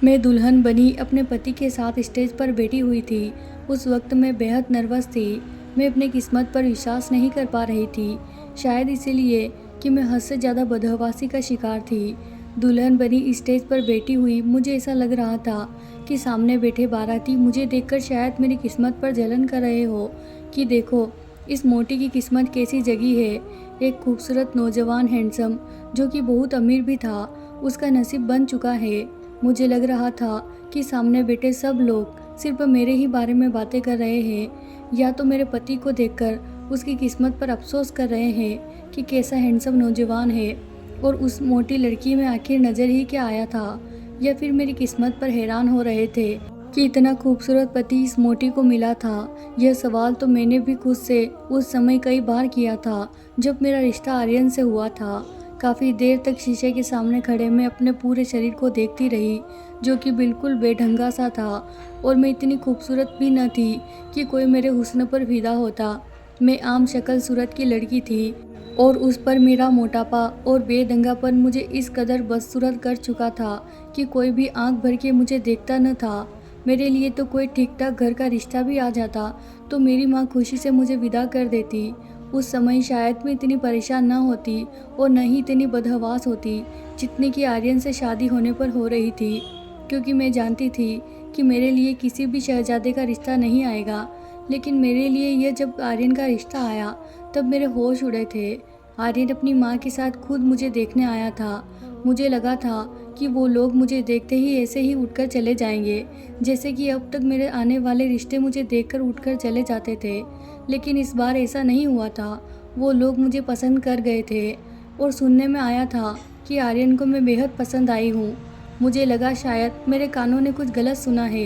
मैं दुल्हन बनी अपने पति के साथ स्टेज पर बैठी हुई थी। उस वक्त मैं बेहद नर्वस थी। मैं अपनी किस्मत पर विश्वास नहीं कर पा रही थी, शायद इसीलिए कि मैं हद से ज़्यादा बदहवासी का शिकार थी। दुल्हन बनी स्टेज पर बैठी हुई मुझे ऐसा लग रहा था कि सामने बैठे बाराती मुझे देखकर शायद मेरी किस्मत पर जलन कर रहे हो कि देखो इस मोटी की किस्मत कैसी जगी है। एक खूबसूरत नौजवान हैंडसम जो कि बहुत अमीर भी था, उसका नसीब बन चुका है। मुझे लग रहा था कि सामने बैठे सब लोग सिर्फ मेरे ही बारे में बातें कर रहे हैं, या तो मेरे पति को देखकर उसकी किस्मत पर अफसोस कर रहे हैं कि कैसा हैंडसम नौजवान है और उस मोटी लड़की में आखिर नज़र ही क्या आया था, या फिर मेरी किस्मत पर हैरान हो रहे थे कि इतना खूबसूरत पति इस मोटी को मिला था। यह सवाल तो मैंने भी खुद से उस समय कई बार किया था जब मेरा रिश्ता आर्यन से हुआ था। काफ़ी देर तक शीशे के सामने खड़े मैं अपने पूरे शरीर को देखती रही, जो कि बिल्कुल बेढंगा सा था और मैं इतनी खूबसूरत भी न थी कि कोई मेरे हुस्न पर फिदा होता। मैं आम शक्ल सूरत की लड़की थी और उस पर मेरा मोटापा और बेढंगापन मुझे इस कदर बदसूरत कर चुका था कि कोई भी आंख भर के मुझे देखता न था। मेरे लिए तो कोई ठीक ठाक घर का रिश्ता भी आ जाता तो मेरी माँ खुशी से मुझे विदा कर देती। उस समय शायद मैं इतनी परेशान न होती और न ही इतनी बदहवास होती जितनी कि आर्यन से शादी होने पर हो रही थी, क्योंकि मैं जानती थी कि मेरे लिए किसी भी शहजादे का रिश्ता नहीं आएगा। लेकिन मेरे लिए यह जब आर्यन का रिश्ता आया तब मेरे होश उड़े थे। आर्यन अपनी माँ के साथ खुद मुझे देखने आया था। मुझे लगा था कि वो लोग मुझे देखते ही ऐसे ही उठकर चले जाएंगे, जैसे कि अब तक मेरे आने वाले रिश्ते मुझे देखकर उठकर चले जाते थे। लेकिन इस बार ऐसा नहीं हुआ था। वो लोग मुझे पसंद कर गए थे और सुनने में आया था कि आर्यन को मैं बेहद पसंद आई हूँ। मुझे लगा शायद मेरे कानों ने कुछ गलत सुना है।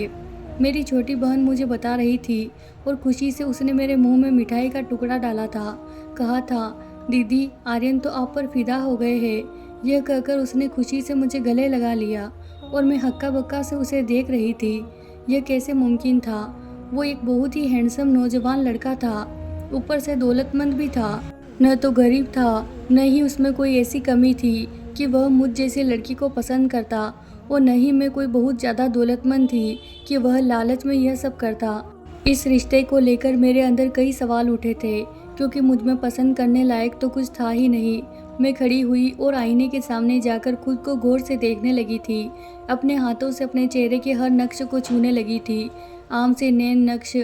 मेरी छोटी बहन मुझे बता रही थी और खुशी से उसने मेरे मुंह में मिठाई का टुकड़ा डाला था। कहा था, दीदी आर्यन तो आप पर फिदा हो गए हैं। यह कहकर उसने खुशी से मुझे गले लगा लिया और मैं हक्का बक्का से उसे देख रही थी। यह कैसे मुमकिन था? वो एक बहुत ही हैंडसम नौजवान लड़का था, ऊपर से दौलतमंद भी था। न तो गरीब था, न ही उसमें कोई ऐसी कमी थी कि वह मुझ जैसी लड़की को पसंद करता, और न ही मैं कोई बहुत ज़्यादा दौलतमंद थी कि वह लालच में यह सब करता। इस रिश्ते को लेकर मेरे अंदर कई सवाल उठे थे, क्योंकि मुझ में पसंद करने लायक तो कुछ था ही नहीं। मैं खड़ी हुई और आईने के सामने जाकर खुद को गौर से देखने लगी थी। अपने हाथों से अपने चेहरे के हर नक्श को छूने लगी थी। आम से नैन नक्श,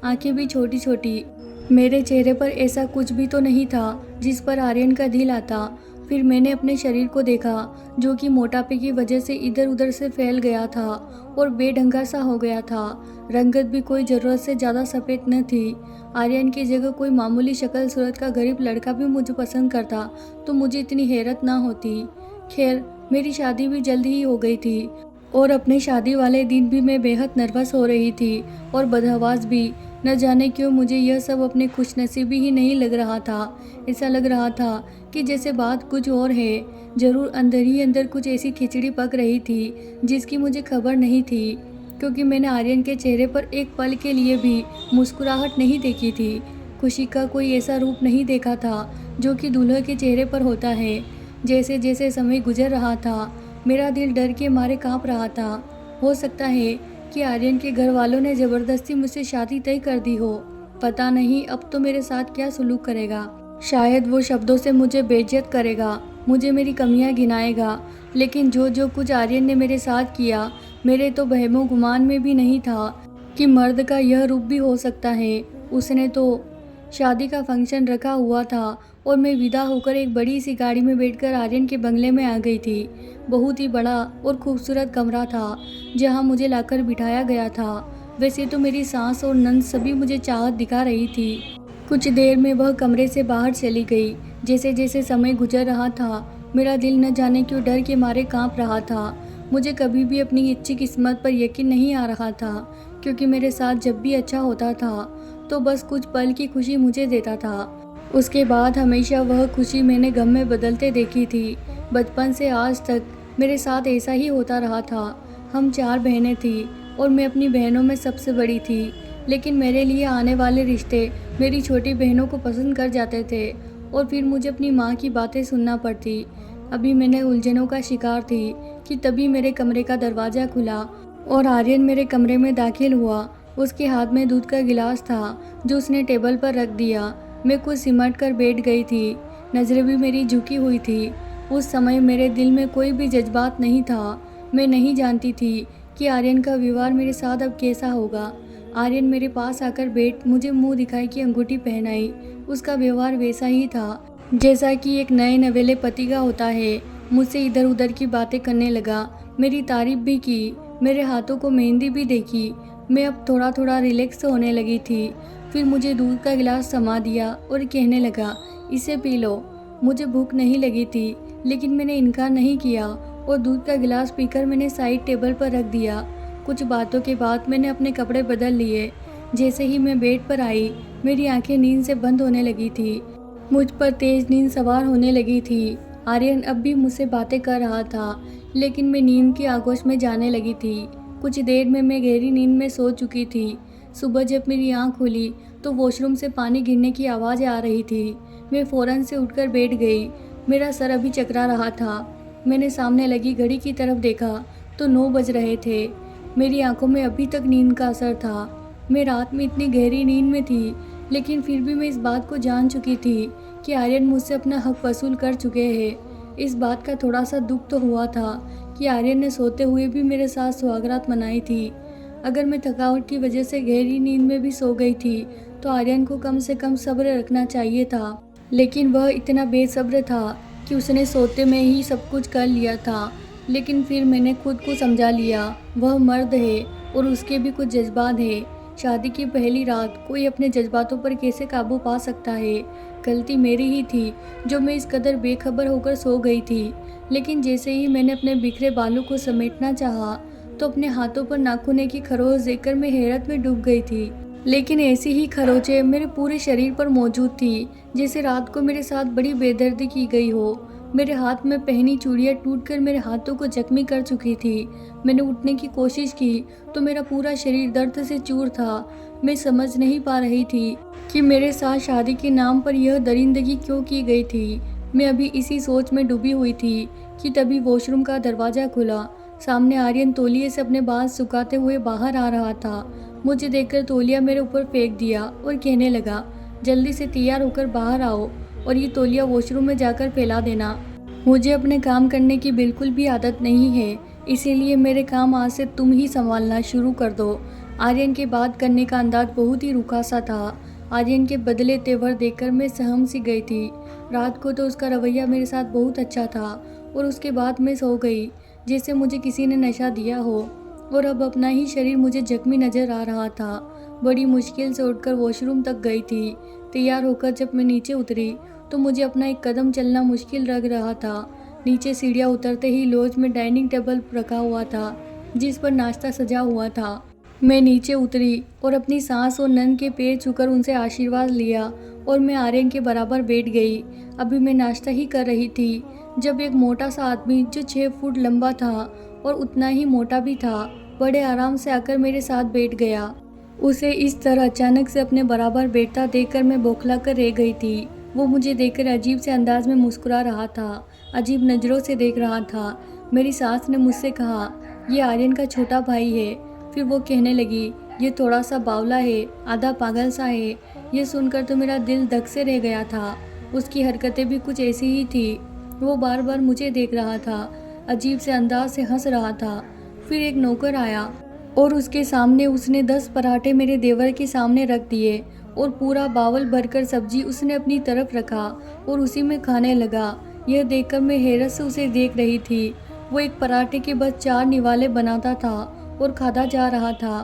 आंखें भी छोटी छोटी। मेरे चेहरे पर ऐसा कुछ भी तो नहीं था जिस पर आर्यन का दिल आता। फिर मैंने अपने शरीर को देखा, जो कि मोटापे की वजह से इधर उधर से फैल गया था और बेढंगा सा हो गया था। रंगत भी कोई ज़रूरत से ज़्यादा सफ़ेद न थी। आर्यन की जगह कोई मामूली शक्ल सूरत का गरीब लड़का भी मुझे पसंद करता तो मुझे इतनी हैरत ना होती। खैर, मेरी शादी भी जल्द ही हो गई थी और अपने शादी वाले दिन भी मैं बेहद नर्वस हो रही थी और बदहवास भी। न जाने क्यों मुझे यह सब अपने खुशनसीबी ही नहीं लग रहा था। ऐसा लग रहा था कि जैसे बात कुछ और है। ज़रूर अंदर ही अंदर कुछ ऐसी खिचड़ी पक रही थी जिसकी मुझे खबर नहीं थी, क्योंकि मैंने आर्यन के चेहरे पर एक पल के लिए भी मुस्कुराहट नहीं देखी थी। खुशी का कोई ऐसा रूप नहीं देखा था जो कि दूल्हे के चेहरे पर होता है। जैसे जैसे समय गुजर रहा था, मेरा दिल डर के मारे कांप रहा था। हो सकता है कि आर्यन के घर वालों ने ज़बरदस्ती मुझसे शादी तय कर दी हो। पता नहीं अब तो मेरे साथ क्या सुलूक करेगा। शायद वो शब्दों से मुझे बेइज्जत करेगा, मुझे मेरी कमियां गिनाएगा। लेकिन जो जो कुछ आर्यन ने मेरे साथ किया, मेरे तो वहमो गुमान में भी नहीं था कि मर्द का यह रूप भी हो सकता है। उसने तो शादी का फंक्शन रखा हुआ था और मैं विदा होकर एक बड़ी सी गाड़ी में बैठकर आर्यन के बंगले में आ गई थी। बहुत ही बड़ा और खूबसूरत कमरा था जहां मुझे लाकर बिठाया गया था। वैसे तो मेरी सास और नंद सभी मुझे चाहत दिखा रही थी। कुछ देर में वह कमरे से बाहर चली गई। जैसे जैसे समय गुजर रहा था, मेरा दिल न जाने क्यों डर के मारे कांप रहा था। मुझे कभी भी अपनी अच्छी किस्मत पर यकीन नहीं आ रहा था, क्योंकि मेरे साथ जब भी अच्छा होता था तो बस कुछ पल की खुशी मुझे देता था। उसके बाद हमेशा वह खुशी मैंने गम में बदलते देखी थी। बचपन से आज तक मेरे साथ ऐसा ही होता रहा था। हम 4 बहनें थीं और मैं अपनी बहनों में सबसे बड़ी थी। लेकिन मेरे लिए आने वाले रिश्ते मेरी छोटी बहनों को पसंद कर जाते थे और फिर मुझे अपनी माँ की बातें सुनना पड़ती। अभी मैंने उलझनों का शिकार थी कि तभी मेरे कमरे का दरवाज़ा खुला और आर्यन मेरे कमरे में दाखिल हुआ। उसके हाथ में दूध का गिलास था जो उसने टेबल पर रख दिया। मैं कुछ सिमट कर बैठ गई थी, नज़रें भी मेरी झुकी हुई थी। उस समय मेरे दिल में कोई भी जज्बात नहीं था। मैं नहीं जानती थी कि आर्यन का व्यवहार मेरे साथ अब कैसा होगा। आर्यन मेरे पास आकर बैठ मुझे मुंह दिखाई की अंगूठी पहनाई। उसका व्यवहार वैसा ही था जैसा कि एक नए नवेले पति का होता है। मुझसे इधर उधर की बातें करने लगा, मेरी तारीफ भी की, मेरे हाथों को मेहंदी भी देखी। मैं अब थोड़ा थोड़ा रिलैक्स होने लगी थी। फिर मुझे दूध का गिलास थमा दिया और कहने लगा, इसे पी लो। मुझे भूख नहीं लगी थी लेकिन मैंने इनकार नहीं किया और दूध का गिलास पीकर मैंने साइड टेबल पर रख दिया। कुछ बातों के बाद मैंने अपने कपड़े बदल लिए। जैसे ही मैं बेड पर आई, मेरी आंखें नींद से बंद होने लगी थी। मुझ पर तेज नींद सवार होने लगी थी। आर्यन अब भी मुझसे बातें कर रहा था लेकिन मैं नींद की आगोश में जाने लगी थी। कुछ देर में मैं गहरी नींद में सो चुकी थी। सुबह जब मेरी आंख खुली तो वॉशरूम से पानी गिरने की आवाज़ आ रही थी। मैं फ़ौरन से उठकर बैठ गई। मेरा सर अभी चकरा रहा था। मैंने सामने लगी घड़ी की तरफ देखा तो 9 बज रहे थे। मेरी आंखों में अभी तक नींद का असर था। मैं रात में इतनी गहरी नींद में थी लेकिन फिर भी मैं इस बात को जान चुकी थी कि आर्यन मुझसे अपना हक वसूल कर चुके हैं। इस बात का थोड़ा सा दुख तो हुआ था कि आर्यन ने सोते हुए भी मेरे साथ सुहागरात मनाई थी। अगर मैं थकावट की वजह से गहरी नींद में भी सो गई थी तो आर्यन को कम से कम सब्र रखना चाहिए था, लेकिन वह इतना बेसब्र था कि उसने सोते में ही सब कुछ कर लिया था। लेकिन फिर मैंने खुद को समझा लिया, वह मर्द है और उसके भी कुछ जज्बात है। शादी की पहली रात कोई अपने जज्बातों पर कैसे काबू पा सकता है। गलती मेरी ही थी जो मैं इस कदर बेखबर होकर सो गई थी। लेकिन जैसे ही मैंने अपने बिखरे बालों को समेटना चाहा तो अपने हाथों पर नाखूने की खरोच देखकर मैं हैरत में डूब गई थी। लेकिन ऐसी ही खरोचें मेरे पूरे शरीर पर मौजूद थी जैसे रात को मेरे साथ बड़ी बेदर्दी की गई हो। मेरे हाथ में पहनी चूड़ियाँ टूटकर मेरे हाथों को जख्मी कर चुकी थी। मैंने उठने की कोशिश की तो मेरा पूरा शरीर दर्द से चूर था। मैं समझ नहीं पा रही थी कि मेरे साथ शादी के नाम पर यह दरिंदगी क्यों की गई थी। मैं अभी इसी सोच में डूबी हुई थी कि तभी वॉशरूम का दरवाज़ा खुला। सामने आर्यन तौलिए से अपने बाल सुखाते हुए बाहर आ रहा था। मुझे देखकर तौलिया मेरे ऊपर फेंक दिया और कहने लगा, जल्दी से तैयार होकर बाहर आओ और ये तौलिया वॉशरूम में जाकर फैला देना। मुझे अपने काम करने की बिल्कुल भी आदत नहीं है, इसीलिए मेरे काम आज से तुम ही संभालना शुरू कर दो। आर्यन के बात करने का अंदाज बहुत ही रूखा सा था। आर्यन के बदले तेवर देखकर मैं सहम सी गई थी। रात को तो उसका रवैया मेरे साथ बहुत अच्छा था और उसके बाद मैं सो गई जैसे मुझे किसी ने नशा दिया हो और अब अपना ही शरीर मुझे जख्मी नजर आ रहा था। बड़ी मुश्किल से उठकर वॉशरूम तक गई थी। तैयार होकर जब मैं नीचे उतरी तो मुझे अपना एक कदम चलना मुश्किल लग रहा था। नीचे सीढ़ियाँ उतरते ही लॉज में डाइनिंग टेबल रखा हुआ था जिस पर नाश्ता सजा हुआ था। मैं नीचे उतरी और अपनी सास और नन के पैर छूकर उनसे आशीर्वाद लिया और मैं आर्यन के बराबर बैठ गई। अभी मैं नाश्ता ही कर रही थी जब एक मोटा सा आदमी जो 6 फुट लंबा था और उतना ही मोटा भी था, बड़े आराम से आकर मेरे साथ बैठ गया। उसे इस तरह अचानक से अपने बराबर बैठता देखकर मैं बौखला कर रह गई थी। वो मुझे देखकर अजीब से अंदाज में मुस्कुरा रहा था, अजीब नज़रों से देख रहा था। मेरी सास ने मुझसे कहा, ये आर्यन का छोटा भाई है। फिर वो कहने लगी, ये थोड़ा सा बावला है, आधा पागल सा है। ये सुनकर तो मेरा दिल धक से रह गया था। उसकी हरकतें भी कुछ ऐसी ही थी। वो बार बार मुझे देख रहा था, अजीब से अंदाज से हंस रहा था। फिर एक नौकर आया और उसके सामने उसने 10 पराठे मेरे देवर के सामने रख दिए और पूरा बावल भरकर सब्जी उसने अपनी तरफ रखा और उसी में खाने लगा। यह देखकर मैं हैरत से उसे देख रही थी। वो एक पराठे के बस 4 निवाले बनाता था और खाता जा रहा था।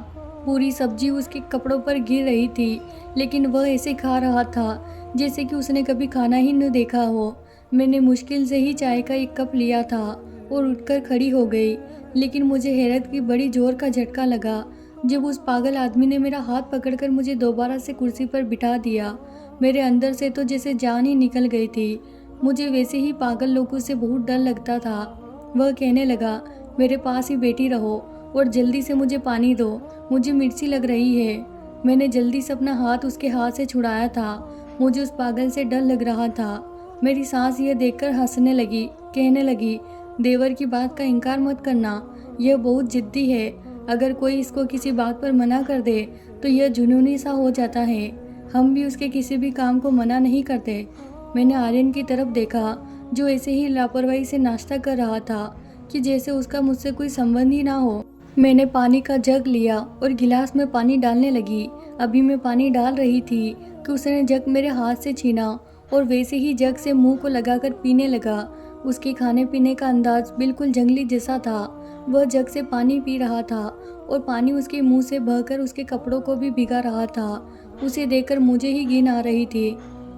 पूरी सब्जी उसके कपड़ों पर गिर रही थी लेकिन वह ऐसे खा रहा था जैसे कि उसने कभी खाना ही न देखा हो। मैंने मुश्किल से ही चाय का एक कप लिया था और उठकर खड़ी हो गई, लेकिन मुझे हैरत की बड़ी जोर का झटका लगा जब उस पागल आदमी ने मेरा हाथ पकड़कर मुझे दोबारा से कुर्सी पर बिठा दिया। मेरे अंदर से तो जैसे जान ही निकल गई थी। मुझे वैसे ही पागल लोगों से बहुत डर लगता था। वह कहने लगा, मेरे पास ही बैठी रहो और जल्दी से मुझे पानी दो, मुझे मिर्ची लग रही है। मैंने जल्दी से अपना हाथ उसके हाथ से छुड़ाया था। मुझे उस पागल से डर लग रहा था। मेरी सास यह देखकर हंसने लगी, कहने लगी, देवर की बात का इनकार मत करना, यह बहुत जिद्दी है। अगर कोई इसको किसी बात पर मना कर दे तो यह जुनूनी सा हो जाता है। हम भी उसके किसी भी काम को मना नहीं करते। मैंने आर्यन की तरफ देखा जो ऐसे ही लापरवाही से नाश्ता कर रहा था कि जैसे उसका मुझसे कोई संबंध ही ना हो। मैंने पानी का जग लिया और गिलास में पानी डालने लगी। अभी मैं पानी डाल रही थी कि उसने जग मेरे हाथ से छीना और वैसे ही जग से मुंह को लगाकर पीने लगा। उसके खाने पीने का अंदाज बिल्कुल जंगली जैसा था। वह जग से पानी पी रहा था और पानी उसके मुंह से बहकर उसके कपड़ों को भी भिगा रहा था। उसे देखकर मुझे ही घिन आ रही थी।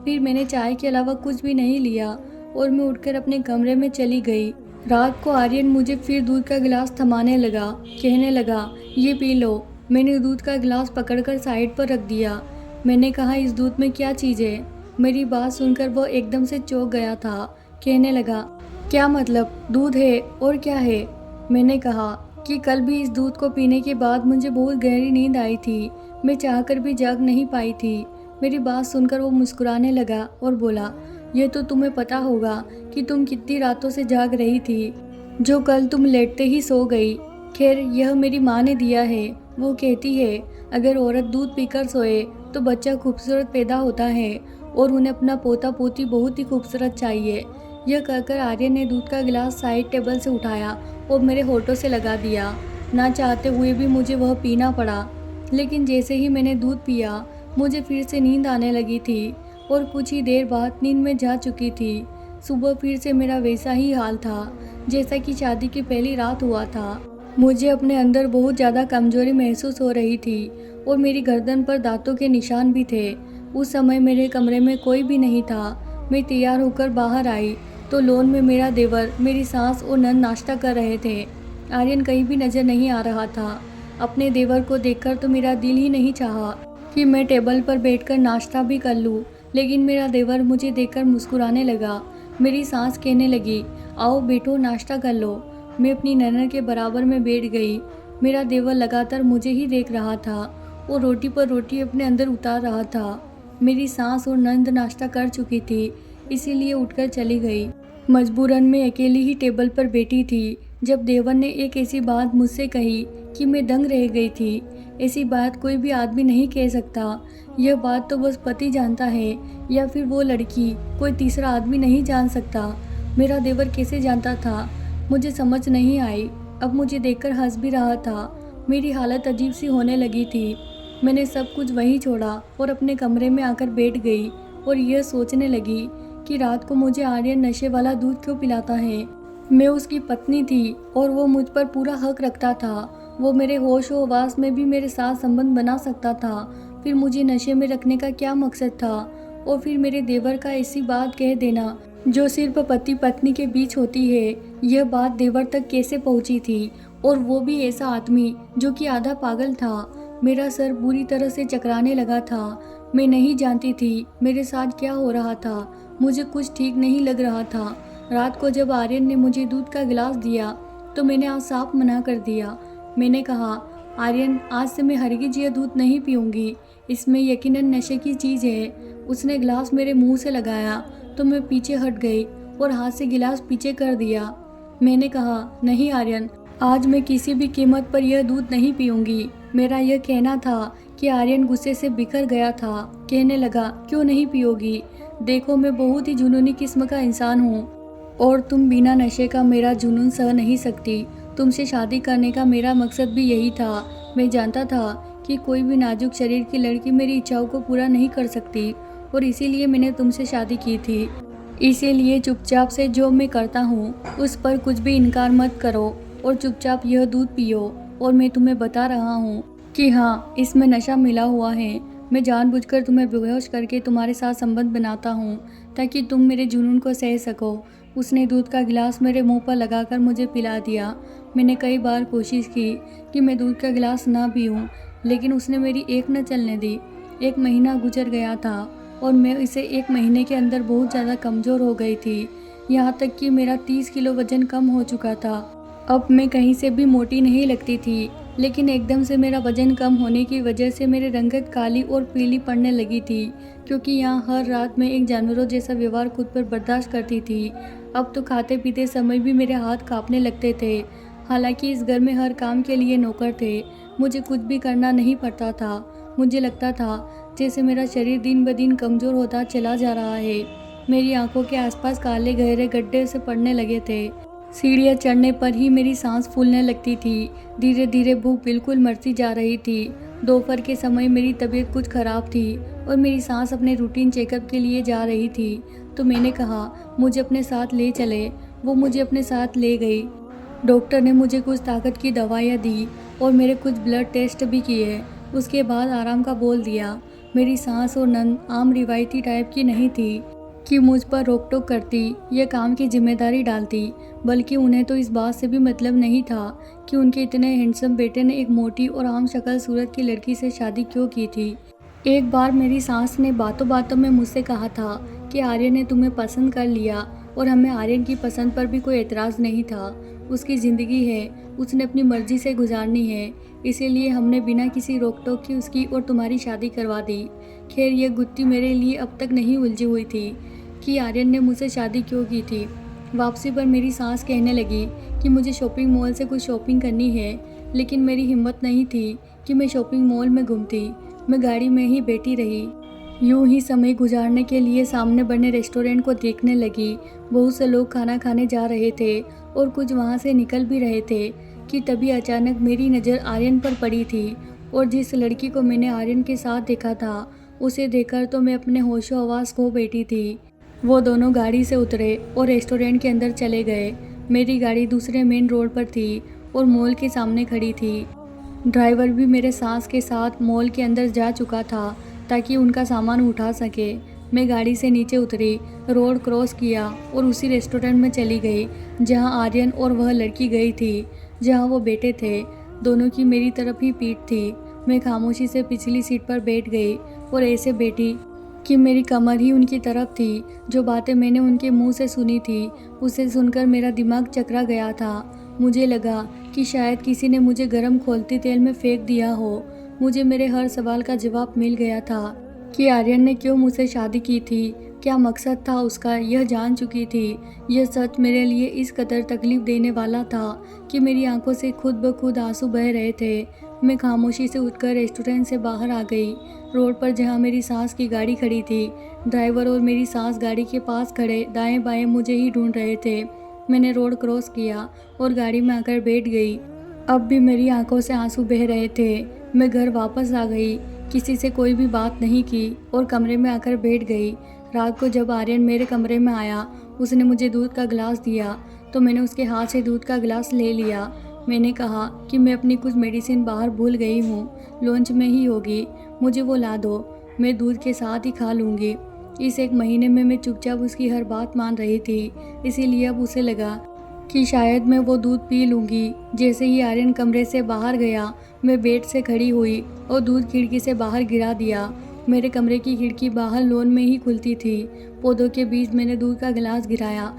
फिर मैंने चाय के अलावा कुछ भी नहीं लिया और मैं उठकर अपने कमरे में चली गई। रात को आर्यन मुझे फिर दूध का गिलास थमाने लगा, कहने लगा, ये पी लो। मैंने दूध का गिलास पकड़कर साइड पर रख दिया। मैंने कहा, इस दूध में क्या चीज़ है? मेरी बात सुनकर वह एकदम से चौंक गया था। कहने लगा, क्या मतलब? दूध है और क्या है? मैंने कहा कि कल भी इस दूध को पीने के बाद मुझे बहुत गहरी नींद आई थी। मैं चाहकर भी जाग नहीं पाई थी। मेरी बात सुनकर वो मुस्कुराने लगा और बोला, ये तो तुम्हें पता होगा कि तुम कितनी रातों से जाग रही थी, जो कल तुम लेटते ही सो गई। खैर, यह मेरी माँ ने दिया है। वो कहती है, अगर औरत दूध पीकर सोए तो बच्चा खूबसूरत पैदा होता है और उन्हें अपना पोता पोती बहुत ही खूबसूरत चाहिए। यह कहकर आर्यन ने दूध का गिलास साइड टेबल से उठाया और मेरे होठों से लगा दिया। ना चाहते हुए भी मुझे वह पीना पड़ा। लेकिन जैसे ही मैंने दूध पिया, मुझे फिर से नींद आने लगी थी और कुछ ही देर बाद नींद में जा चुकी थी। सुबह फिर से मेरा वैसा ही हाल था जैसा कि शादी की पहली रात हुआ था। मुझे अपने अंदर बहुत ज़्यादा कमजोरी महसूस हो रही थी और मेरी गर्दन पर दांतों के निशान भी थे। उस समय मेरे कमरे में कोई भी नहीं था। मैं तैयार होकर बाहर आई तो लॉन में मेरा देवर, मेरी सास और नंद नाश्ता कर रहे थे। आर्यन कहीं भी नज़र नहीं आ रहा था। अपने देवर को देखकर तो मेरा दिल ही नहीं चाहा कि मैं टेबल पर बैठकर नाश्ता भी कर लूँ, लेकिन मेरा देवर मुझे देखकर मुस्कुराने लगा। मेरी सास कहने लगी, आओ बैठो, नाश्ता कर लो। मैं अपनी ननद के बराबर में बैठ गई। मेरा देवर लगातार मुझे ही देख रहा था और रोटी पर रोटी अपने अंदर उतार रहा था। मेरी सास और नंद नाश्ता कर चुकी थी, इसीलिए उठकर चली गई। मजबूरन मैं अकेली ही टेबल पर बैठी थी जब देवर ने एक ऐसी बात मुझसे कही कि मैं दंग रह गई थी। ऐसी बात कोई भी आदमी नहीं कह सकता। यह बात तो बस पति जानता है या फिर वो लड़की, कोई तीसरा आदमी नहीं जान सकता। मेरा देवर कैसे जानता था, मुझे समझ नहीं आई। अब मुझे देखकर हंस भी रहा था। मेरी हालत अजीब सी होने लगी थी। मैंने सब कुछ वहीं छोड़ा और अपने कमरे में आकर बैठ गई और यह सोचने लगी कि रात को मुझे आर्यन नशे वाला दूध क्यों पिलाता है। मैं उसकी पत्नी थी और वो मुझ पर पूरा हक रखता था। वो मेरे होश व हवास में भी मेरे साथ संबंध बना सकता था। फिर मुझे नशे में रखने का क्या मकसद था? और फिर मेरे देवर का ऐसी बात कह देना जो सिर्फ पति पत्नी के बीच होती है, यह बात देवर तक कैसे पहुंची थी? और वो भी ऐसा आदमी जो कि आधा पागल था। मेरा सर बुरी तरह से चकराने लगा था। मैं नहीं जानती थी मेरे साथ क्या हो रहा था। मुझे कुछ ठीक नहीं लग रहा था। रात को जब आर्यन ने मुझे दूध का गिलास दिया तो मैंने आज साफ मना कर दिया। मैंने कहा, आर्यन, आज से मैं हरगिज यह दूध नहीं पीऊँगी। इसमें यकीनन नशे की चीज़ है। उसने गिलास मेरे मुंह से लगाया तो मैं पीछे हट गई और हाथ से गिलास पीछे कर दिया। मैंने कहा, नहीं आर्यन, आज मैं किसी भी कीमत पर यह दूध नहीं पीऊँगी। मेरा यह कहना था कि आर्यन गुस्से से बिखर गया था। कहने लगा, क्यों नहीं पियोगी? देखो, मैं बहुत ही जुनूनी किस्म का इंसान हूँ और तुम बिना नशे का मेरा जुनून सह नहीं सकती। तुमसे शादी करने का मेरा मकसद भी यही था। मैं जानता था कि कोई भी नाजुक शरीर की लड़की मेरी इच्छाओं को पूरा नहीं कर सकती और इसीलिए मैंने तुमसे शादी की थी। इसीलिए चुपचाप से जो मैं करता हूँ उस पर कुछ भी इनकार मत करो और चुपचाप यह दूध पियो। और मैं तुम्हें बता रहा हूँ कि हाँ, इसमें नशा मिला हुआ है। मैं जानबूझकर तुम्हें बेहोश करके तुम्हारे साथ संबंध बनाता हूँ ताकि तुम मेरे जुनून को सह सको। उसने दूध का गिलास मेरे मुंह पर लगाकर मुझे पिला दिया। मैंने कई बार कोशिश की कि मैं दूध का गिलास ना पीऊँ, लेकिन उसने मेरी एक न चलने दी। 1 महीना गुजर गया था और मैं इसे 1 महीने के अंदर बहुत ज़्यादा कमज़ोर हो गई थी। यहाँ तक कि मेरा 30 किलो वज़न कम हो चुका था। अब मैं कहीं से भी मोटी नहीं लगती थी लेकिन एकदम से मेरा वजन कम होने की वजह से मेरी रंगत काली और पीली पड़ने लगी थी, क्योंकि यहाँ हर रात मैं एक जानवरों जैसा व्यवहार खुद पर बर्दाश्त करती थी। अब तो खाते पीते समय भी मेरे हाथ कांपने लगते थे। हालांकि इस घर में हर काम के लिए नौकर थे, मुझे कुछ भी करना नहीं पड़ता था। मुझे लगता था जैसे मेरा शरीर दिन ब दिन कमज़ोर होता चला जा रहा है। मेरी आंखों के आसपास काले गहरे गड्ढे से पड़ने लगे थे। सीढ़ियाँ चढ़ने पर ही मेरी सांस फूलने लगती थी। धीरे धीरे भूख बिल्कुल मरती जा रही थी। दोपहर के समय मेरी तबीयत कुछ ख़राब थी और मेरी सांस अपने रूटीन चेकअप के लिए जा रही थी, तो मैंने कहा मुझे अपने साथ ले चले। वो मुझे अपने साथ ले गई। डॉक्टर ने मुझे कुछ ताकत की दवाइयाँ दी और मेरे कुछ ब्लड टेस्ट भी किए। उसके बाद आराम का बोल दिया। मेरी सांस और नंद आम रिवायती टाइप की नहीं थी कि मुझ पर रोक टोक करती या काम की जिम्मेदारी डालती, बल्कि उन्हें तो इस बात से भी मतलब नहीं था कि उनके इतने हैंडसम बेटे ने एक मोटी और आम शक्ल सूरत की लड़की से शादी क्यों की थी। एक बार मेरी सास ने बातों बातों में मुझसे कहा था कि आर्यन ने तुम्हें पसंद कर लिया, और हमें आर्यन की पसंद पर भी कोई एतराज़ नहीं था। उसकी ज़िंदगी है, उसने अपनी मर्जी से गुजारनी है, इसीलिए हमने बिना किसी रोक टोक की उसकी और तुम्हारी शादी करवा दी। खैर, यह गुत्थी मेरे लिए अब तक नहीं उलझी हुई थी कि आर्यन ने मुझसे शादी क्यों की थी। वापसी पर मेरी सास कहने लगी कि मुझे शॉपिंग मॉल से कुछ शॉपिंग करनी है, लेकिन मेरी हिम्मत नहीं थी कि मैं शॉपिंग मॉल में घूमती। मैं गाड़ी में ही बैठी रही। यूं ही समय गुजारने के लिए सामने बने रेस्टोरेंट को देखने लगी। बहुत से लोग खाना खाने जा रहे थे और कुछ वहां से निकल भी रहे थे कि तभी अचानक मेरी नज़र आर्यन पर पड़ी थी, और जिस लड़की को मैंने आर्यन के साथ देखा था उसे देखकर तो मैं अपने होशो हवास खो बैठी थी। वो दोनों गाड़ी से उतरे और रेस्टोरेंट के अंदर चले गए। मेरी गाड़ी दूसरे मेन रोड पर थी और मॉल के सामने खड़ी थी। ड्राइवर भी मेरे सास के साथ मॉल के अंदर जा चुका था ताकि उनका सामान उठा सके। मैं गाड़ी से नीचे उतरी, रोड क्रॉस किया और उसी रेस्टोरेंट में चली गई जहां आर्यन और वह लड़की गई थी, जहां वो बैठे थे। दोनों की मेरी तरफ ही पीठ थी। मैं खामोशी से पिछली सीट पर बैठ गई और ऐसे बैठी कि मेरी कमर ही उनकी तरफ थी। जो बातें मैंने उनके मुंह से सुनी थी उसे सुनकर मेरा दिमाग चकरा गया था। मुझे लगा कि शायद किसी ने मुझे गर्म खौलते तेल में फेंक दिया हो। मुझे मेरे हर सवाल का जवाब मिल गया था कि आर्यन ने क्यों मुझसे शादी की थी, क्या मकसद था उसका, यह जान चुकी थी। यह सच मेरे लिए इस कदर तकलीफ देने वाला था कि मेरी आंखों से खुद ब खुद आंसू बह रहे थे। मैं खामोशी से उठकर रेस्टोरेंट से बाहर आ गई। रोड पर जहां मेरी सास की गाड़ी खड़ी थी, ड्राइवर और मेरी सास गाड़ी के पास खड़े दाएं बाएं मुझे ही ढूंढ रहे थे। मैंने रोड क्रॉस किया और गाड़ी में आकर बैठ गई। अब भी मेरी आंखों से आंसू बह रहे थे। मैं घर वापस आ गई, किसी से कोई भी बात नहीं की और कमरे में आकर बैठ गई। रात को जब आर्यन मेरे कमरे में आया, उसने मुझे दूध का गिलास दिया तो मैंने उसके हाथ से दूध का गिलास ले लिया। मैंने कहा कि मैं अपनी कुछ मेडिसिन बाहर भूल गई हूँ, लॉन्च में ही होगी, मुझे वो ला दो, मैं दूध के साथ ही खा लूँगी। इस एक महीने में मैं चुपचाप उसकी हर बात मान रही थी, इसीलिए अब उसे लगा कि शायद मैं वो दूध पी लूँगी। जैसे ही आर्यन कमरे से बाहर गया, मैं बेड से खड़ी हुई और दूध खिड़की से बाहर गिरा दिया। मेरे कमरे की खिड़की बाहर लॉन में ही खुलती थी। पौधों के बीच मैंने दूध का गिलास गिराया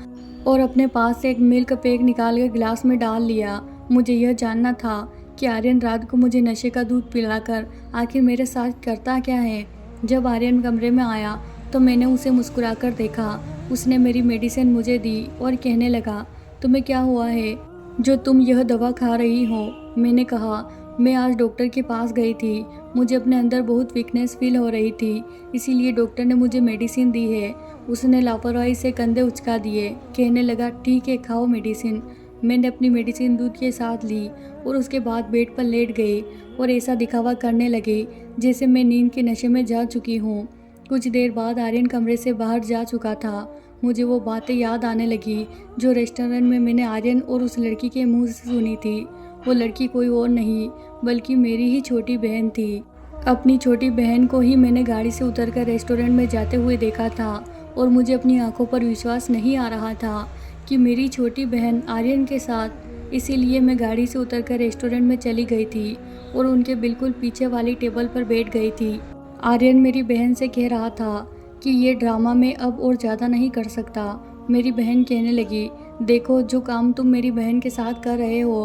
और अपने पास से एक मिल्क पैक निकाल कर गिलास में डाल लिया। मुझे यह जानना था कि आर्यन रात को मुझे नशे का दूध पिलाकर आखिर मेरे साथ करता क्या है। जब आर्यन कमरे में आया तो मैंने उसे मुस्कुराकर देखा। उसने मेरी मेडिसिन मुझे दी और कहने लगा, तुम्हें क्या हुआ है जो तुम यह दवा खा रही हो? मैंने कहा, मैं आज डॉक्टर के पास गई थी, मुझे अपने अंदर बहुत वीकनेस फील हो रही थी, इसीलिए डॉक्टर ने मुझे मेडिसिन दी है। उसने लापरवाही से कंधे उचका दिए, कहने लगा, ठीक है खाओ मेडिसिन। मैंने अपनी मेडिसिन दूध के साथ ली और उसके बाद बेड पर लेट गई और ऐसा दिखावा करने लगी जैसे मैं नींद के नशे में जा चुकी हूँ। कुछ देर बाद आर्यन कमरे से बाहर जा चुका था। मुझे वो बातें याद आने लगी जो रेस्टोरेंट में मैंने आर्यन और उस लड़की के मुंह से सुनी थी। वो लड़की कोई और नहीं बल्कि मेरी ही छोटी बहन थी। अपनी छोटी बहन को ही मैंने गाड़ी से उतरकर रेस्टोरेंट में जाते हुए देखा था और मुझे अपनी आंखों पर विश्वास नहीं आ रहा था कि मेरी छोटी बहन आर्यन के साथ। इसीलिए मैं गाड़ी से उतरकर रेस्टोरेंट में चली गई थी और उनके बिल्कुल पीछे वाली टेबल पर बैठ गई थी। आर्यन मेरी बहन से कह रहा था कि ये ड्रामा मैं अब और ज़्यादा नहीं कर सकता। मेरी बहन कहने लगी, देखो जो काम तुम मेरी बहन के साथ कर रहे हो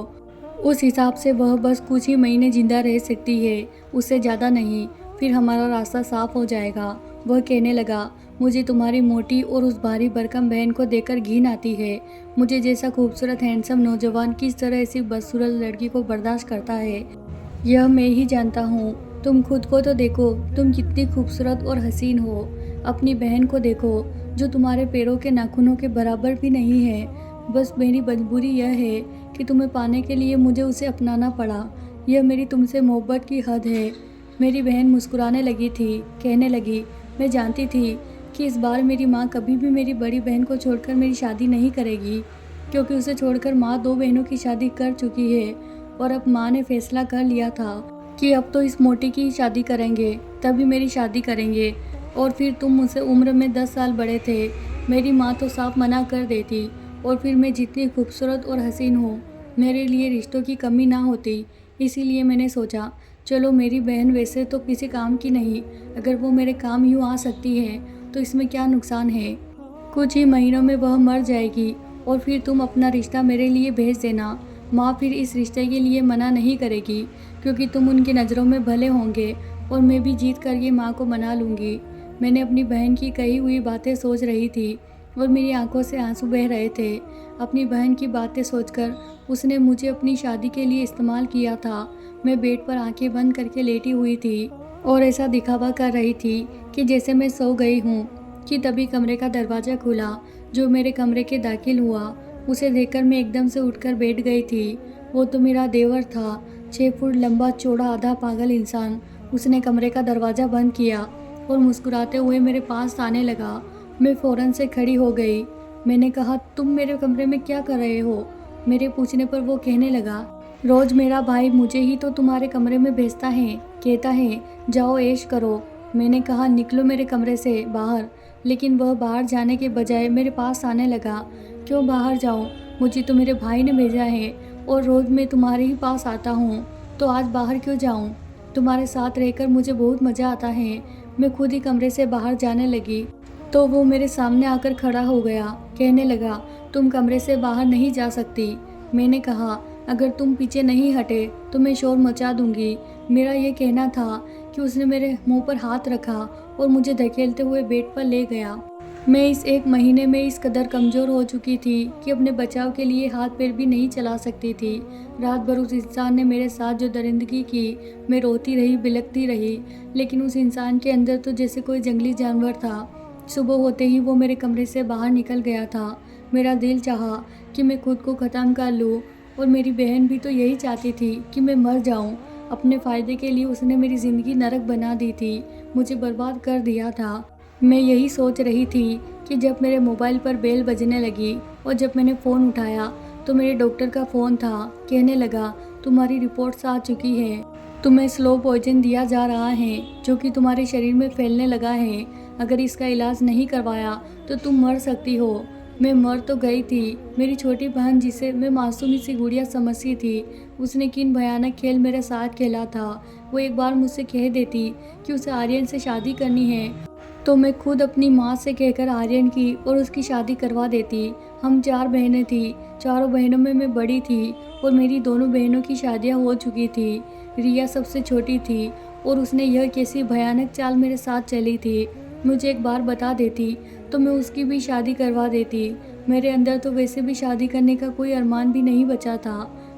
उस हिसाब से वह बस कुछ ही महीने जिंदा रह सकती है, उससे ज़्यादा नहीं। फिर हमारा रास्ता साफ हो जाएगा। वह कहने लगा, मुझे तुम्हारी मोटी और उस भारी भरकम बहन को देखकर घिन आती है। मुझे जैसा खूबसूरत हैंडसम नौजवान किस तरह ऐसी बदसूरत लड़की को बर्दाश्त करता है, यह मैं ही जानता हूँ। तुम खुद को तो देखो, तुम कितनी खूबसूरत और हसीन हो। अपनी बहन को देखो, जो तुम्हारे पैरों के नाखूनों के बराबर भी नहीं है। बस मेरी मजबूरी यह है कि तुम्हें पाने के लिए मुझे उसे अपनाना पड़ा। यह मेरी तुमसे मोहब्बत की हद है। मेरी बहन मुस्कुराने लगी थी, कहने लगी, मैं जानती थी कि इस बार मेरी माँ कभी भी मेरी बड़ी बहन को छोड़कर मेरी शादी नहीं करेगी, क्योंकि उसे छोड़कर माँ 2 बहनों की शादी कर चुकी है। और अब माँ ने फैसला कर लिया था कि अब तो इस मोटी की ही शादी करेंगे, तभी मेरी शादी करेंगे। और फिर तुम मुझसे उम्र में 10 साल बड़े थे। मेरी माँ तो साफ मना कर देती, और फिर मैं जितनी खूबसूरत और हसीन हूँ, मेरे लिए रिश्तों की कमी ना होती। इसीलिए मैंने सोचा, चलो मेरी बहन वैसे तो किसी काम की नहीं, अगर वो मेरे काम यूँ आ सकती है तो इसमें क्या नुकसान है। कुछ ही महीनों में वह मर जाएगी और फिर तुम अपना रिश्ता मेरे लिए भेज देना। माँ फिर इस रिश्ते के लिए मना नहीं करेगी, क्योंकि तुम उनकी नज़रों में भले होंगे, और मैं भी जीत कर ये माँ को मना लूँगी। मैंने अपनी बहन की कही हुई बातें सोच रही थी और मेरी आंखों से आंसू बह रहे थे। अपनी बहन की बातें सोचकर उसने मुझे अपनी शादी के लिए इस्तेमाल किया था। मैं बेड पर आंखें बंद करके लेटी हुई थी और ऐसा दिखावा कर रही थी कि जैसे मैं सो गई हूँ, कि तभी कमरे का दरवाज़ा खुला। जो मेरे कमरे के दाखिल हुआ, उसे देखकर मैं एकदम से उठकर बैठ गई थी। वो तो मेरा देवर था, 6 फुट लंबा चौड़ा आधा पागल इंसान। उसने कमरे का दरवाज़ा बंद किया और मुस्कुराते हुए मेरे पास आने लगा। मैं फ़ौरन से खड़ी हो गई। मैंने कहा, तुम मेरे कमरे में क्या कर रहे हो? मेरे पूछने पर वो कहने लगा, रोज़ मेरा भाई मुझे ही तो तुम्हारे कमरे में भेजता है, कहता है जाओ ऐश करो। मैंने कहा, निकलो मेरे कमरे से बाहर। लेकिन वह बाहर जाने के बजाय मेरे पास आने लगा। क्यों बाहर जाऊं? मुझे तो मेरे भाई ने भेजा है और रोज़ मैं तुम्हारे ही पास आता हूँ, तो आज बाहर क्यों जाऊं? तुम्हारे साथ रहकर मुझे बहुत मज़ा आता है। मैं खुद ही कमरे से बाहर जाने लगी तो वो मेरे सामने आकर खड़ा हो गया। कहने लगा, तुम कमरे से बाहर नहीं जा सकती। मैंने कहा, अगर तुम पीछे नहीं हटे तो मैं शोर मचा दूंगी। मेरा ये कहना था कि उसने मेरे मुंह पर हाथ रखा और मुझे धकेलते हुए बेड पर ले गया। मैं इस 1 महीने में इस कदर कमज़ोर हो चुकी थी कि अपने बचाव के लिए हाथ पैर भी नहीं चला सकती थी। रात भर उस इंसान ने मेरे साथ जो दरिंदगी की, मैं रोती रही, बिलखती रही, लेकिन उस इंसान के अंदर तो जैसे कोई जंगली जानवर था। सुबह होते ही वो मेरे कमरे से बाहर निकल गया था। मेरा दिल चाहा कि मैं खुद को ख़त्म कर लूँ, और मेरी बहन भी तो यही चाहती थी कि मैं मर जाऊँ। अपने फ़ायदे के लिए उसने मेरी ज़िंदगी नरक बना दी थी, मुझे बर्बाद कर दिया था। मैं यही सोच रही थी कि जब मेरे मोबाइल पर बेल बजने लगी और जब मैंने फ़ोन उठाया तो मेरे डॉक्टर का फ़ोन था। कहने लगा, तुम्हारी रिपोर्ट्स आ चुकी है, तुम्हें स्लो पॉइजन दिया जा रहा है जो कि तुम्हारे शरीर में फैलने लगा है। अगर इसका इलाज नहीं करवाया तो तुम मर सकती हो। मैं मर तो गई थी। मेरी छोटी बहन, जिसे मैं मासूमी सी गुड़िया समझती थी, उसने किन भयानक खेल मेरे साथ खेला था। वो एक बार मुझसे कह देती कि उसे आर्यन से शादी करनी है, तो मैं खुद अपनी माँ से कहकर आर्यन की और उसकी शादी करवा देती। हम 4 बहनें थी, चारों बहनों में मैं बड़ी थी और मेरी दोनों बहनों की शादियाँ हो चुकी थी। रिया सबसे छोटी थी और उसने यह कैसी भयानक चाल मेरे साथ चली थी। मुझे एक बार बता देती तो मैं उसकी भी शादी करवा देती। मेरे अंदर तो वैसे भी शादी करने का कोई अरमान भी नहीं बचा था।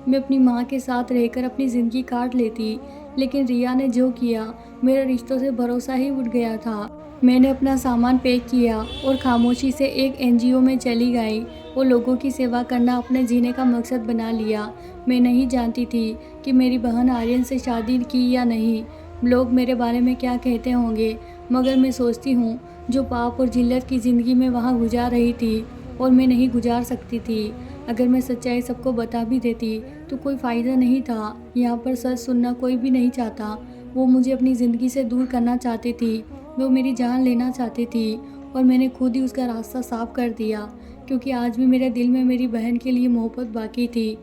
मैं अपनी माँ के साथ रहकर अपनी ज़िंदगी काट लेती, लेकिन रिया ने जो किया, मेरा रिश्तों से भरोसा ही उठ गया था। मैंने अपना सामान पैक किया और खामोशी से एक एनजीओ में चली गई और लोगों की सेवा करना अपने जीने का मकसद बना लिया। मैं नहीं जानती थी कि मेरी बहन आर्यन से शादी की या नहीं। लोग मेरे बारे में क्या कहते होंगे, मगर मैं सोचती हूँ जो पाप और जिल्लत की ज़िंदगी में वहाँ गुजार रही थी और मैं नहीं गुजार सकती थी। अगर मैं सच्चाई सबको बता भी देती तो कोई फ़ायदा नहीं था। यहाँ पर सच सुनना कोई भी नहीं चाहता। वो मुझे अपनी ज़िंदगी से दूर करना चाहती थी, वो मेरी जान लेना चाहती थी, और मैंने खुद ही उसका रास्ता साफ कर दिया, क्योंकि आज भी मेरे दिल में मेरी बहन के लिए मोहब्बत बाकी थी।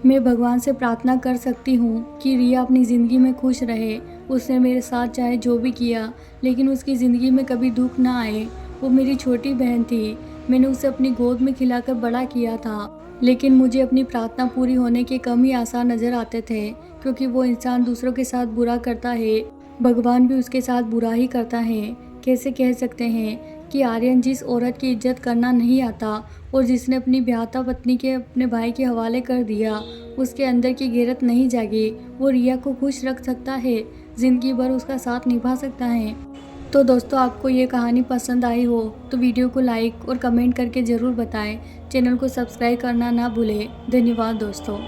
मैं भगवान से प्रार्थना कर सकती हूँ कि रिया अपनी ज़िंदगी में खुश रहे। उसने मेरे साथ चाहे जो भी किया, लेकिन उसकी ज़िंदगी में कभी दुख ना आए। वो मेरी छोटी बहन थी, मैंने उसे अपनी गोद में खिलाकर बड़ा किया था। लेकिन मुझे अपनी प्रार्थना पूरी होने के कम ही आसार नज़र आते थे, क्योंकि वो इंसान दूसरों के साथ बुरा करता है, भगवान भी उसके साथ बुरा ही करता है। कैसे कह सकते हैं कि आर्यन जिस औरत की इज्जत करना नहीं आता और जिसने अपनी ब्याहता पत्नी के अपने भाई के हवाले कर दिया, उसके अंदर की गैरत नहीं जागी, वो रिया को खुश रख सकता है, ज़िंदगी भर उसका साथ निभा सकता है। तो दोस्तों, आपको ये कहानी पसंद आई हो तो वीडियो को लाइक और कमेंट करके ज़रूर बताएं। चैनल को सब्सक्राइब करना ना भूलें। धन्यवाद दोस्तों।